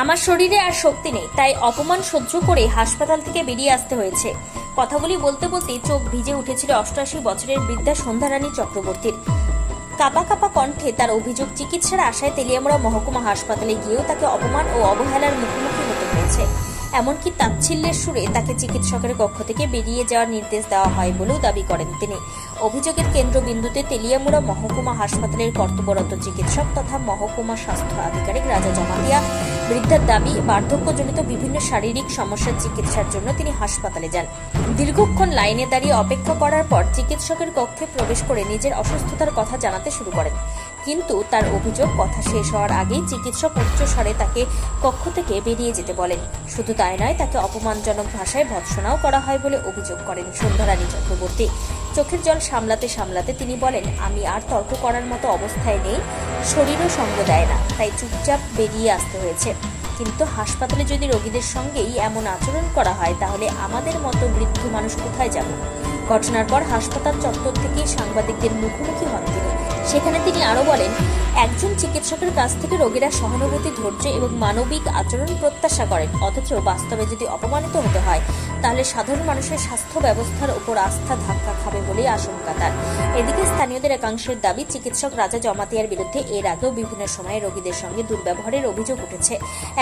আমার শরীরে আর শক্তি নেই, তাই অপমান সহ্য করে হাসপাতাল থেকে বেরিয়ে আসতে হয়েছে। কথাগুলি বলতে বলতেই চোখ ভিজে উঠেছিল 88 বছরের বৃদ্ধা সন্ধ্যারানী চক্রবর্তীর। কাপা কাপা কণ্ঠে তার অভিযোগ, চিকিৎসার আশায় তেলিয়ামুড়া মহকুমা হাসপাতালে গিয়েও তাকে অপমান ও অবহেলার মুখোমুখি হতে হয়েছে। এমনকি তাচ্ছিল্যের সুরে তাকে চিকিৎসকের কক্ষ থেকে বেরিয়ে যাওয়ার নির্দেশ দেওয়া হয় বলেও দাবি করেন তিনি। অভিযোগের কেন্দ্রবিন্দুতে তেলিয়ামুড়া মহকুমা হাসপাতালের কর্তব্যরত চিকিৎসক তথা মহকুমা স্বাস্থ্য আধিকারিক রাজা জমাতিয়া। বৃদ্ধার দাবি, বার্ধক্যজনিত বিভিন্ন শারীরিক সমস্যার চিকিৎসার জন্য তিনি হাসপাতালে যান। দীর্ঘক্ষণ লাইনে দাঁড়িয়ে অপেক্ষা করার পর চিকিৎসকের কক্ষে প্রবেশ করে নিজের অসুস্থতার কথা জানাতে শুরু করেন। কিন্তু তার অভিযোগ, কথা শেষ হওয়ার আগেই চিকিৎসক উচ্চ স্বরে তাকে কক্ষ থেকে বেরিয়ে যেতে বলেন। শুধু তাই নয়, তাকে অপমানজনক ভাষায় ভৎসনাও করা হয় বলে অভিযোগ করেন সন্ধ্যারানী চক্রবর্তী। চোখের জল সামলাতে সামলাতে তিনি বলেন, আমি আর তর্ক করার মতো অবস্থায় নেই, শরীরও সঙ্গ দেয় না, তাই চুপচাপ বেরিয়ে আসতে হয়েছে। কিন্তু হাসপাতালে যদি রোগীদের সঙ্গেই এমন আচরণ করা হয়, তাহলে আমাদের মতো বৃদ্ধ মানুষ কোথায় যাব? ঘটনার পর হাসপাতাল চত্বর থেকে সাংবাদিকদের মুখোমুখি হন তিনি। সেখানে তিনি আরও বলেন, একজন চিকিৎসকের কাছ থেকে রোগীরা সহানুভূতি, ধৈর্য এবং মানবিক আচরণ প্রত্যাশা করেন, অথচ বাস্তবে যদি অপমানিত হতে হয়, তাহলে সাধারণ মানুষের স্বাস্থ্য ব্যবস্থার উপর আস্থা ধাক্কা খাবে বলেই আশঙ্কা তার। এদিকে স্থানীয়দের একাংশের দাবি, চিকিৎসক রাজা জমাতিয়ার বিরুদ্ধে এর আগেও বিভিন্ন সময়ে রোগীদের সঙ্গে দুর্ব্যবহারের অভিযোগ উঠেছে।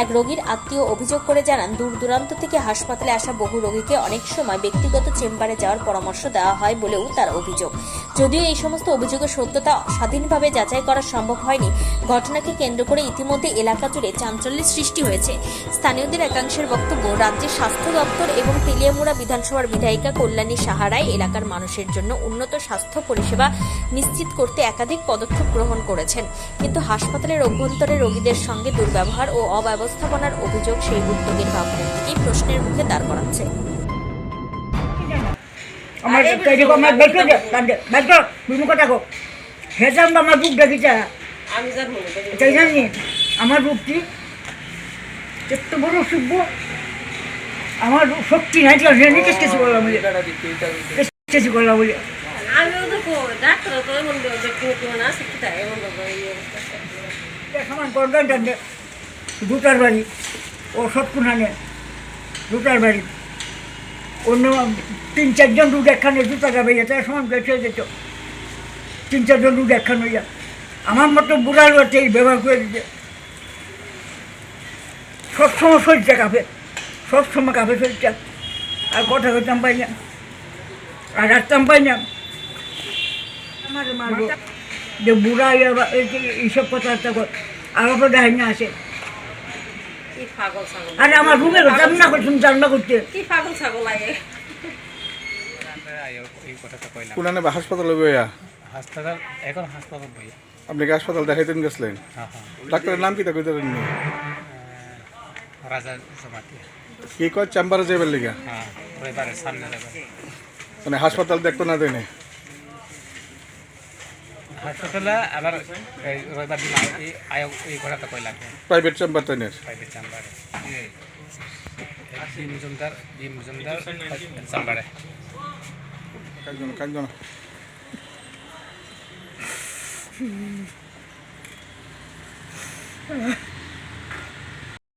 এক রোগীর আত্মীয় অভিযোগ করে জানান, দূর দূরান্ত থেকে হাসপাতালে আসা বহু রোগীকে অনেক সময় ব্যক্তিগত চেম্বারে যাওয়ার পরামর্শ দেওয়া হয় বলেও তার অভিযোগ। যদিও এই সমস্ত অভিযোগের সত্যতা স্বাধীনভাবে যাচাই করা সম্ভব হয়নি, ঘটনাকে কেন্দ্র করে ইতিমধ্যে এলাকা জুড়ে চাঞ্চল্যের সৃষ্টি হয়েছে। স্থানীয়দের একাংশের বক্তব্য, রাজ্যের স্বাস্থ্য দপ্তর এবং তেলিয়ামুড়া বিধানসভার বিধায়িকা কল্যাণী সাহারাই এলাকার মানুষের জন্য উন্নত স্বাস্থ্য পরিষেবা নিশ্চিত করতে একাধিক পদক্ষেপ গ্রহণ করেছেন, কিন্তু হাসপাতালের অভ্যন্তরে রোগীদের সঙ্গে দুর্ব্যবহার ও অব্যবস্থাপনার অভিযোগ সেই উদ্যোগের ভাবমূর্তিকেই প্রশ্নের মুখে দাঁড় করাচ্ছে। আমার আমার রূপটি এত বড় অসুখ, আমার শক্তি নাই, কেসি করলাম কেসি করলাম বলে দুটার বাড়ি ও সৎকুনানে দুটার বাড়ি, অন্য 3-4 রুট একখানে জুতা যাবে, তার সমান বেঁচে যেত। 3-4 রুট একখান হইয়া আমার মতো বুড়ার বাড়িতে এই ব্যবহার করে দিতে। সবসময় শরীরটা কাঁপে, সবসময় কাঁপে শরীরটা, আর কথা করতাম পাই না, আর রাখতাম পাই না। আমার মারবো যে বুড়া এইসব কথাবার্তা কর, আর ওপর ডাইনি আসে। আর আমার রুমে জাননা করছেন, জাননা করতে হাসপাতালে বইয়া আপনি কি হাসপাতাল দেখাইতেন গেছিলেন? ডাক্তারের নাম কি তা কইতে পারেননি? কি কয় চেম্বারে যাইবার লিগা? মানে হাসপাতাল দেখতো না দেনে হাসপাতালে আবার রবিবার দিন এই কথাটা কই লাগবে প্রাইভেট চেম্বার তেনের প্রাইভেট চেম্বারে বি মজুমদার চেম্বারে কাজ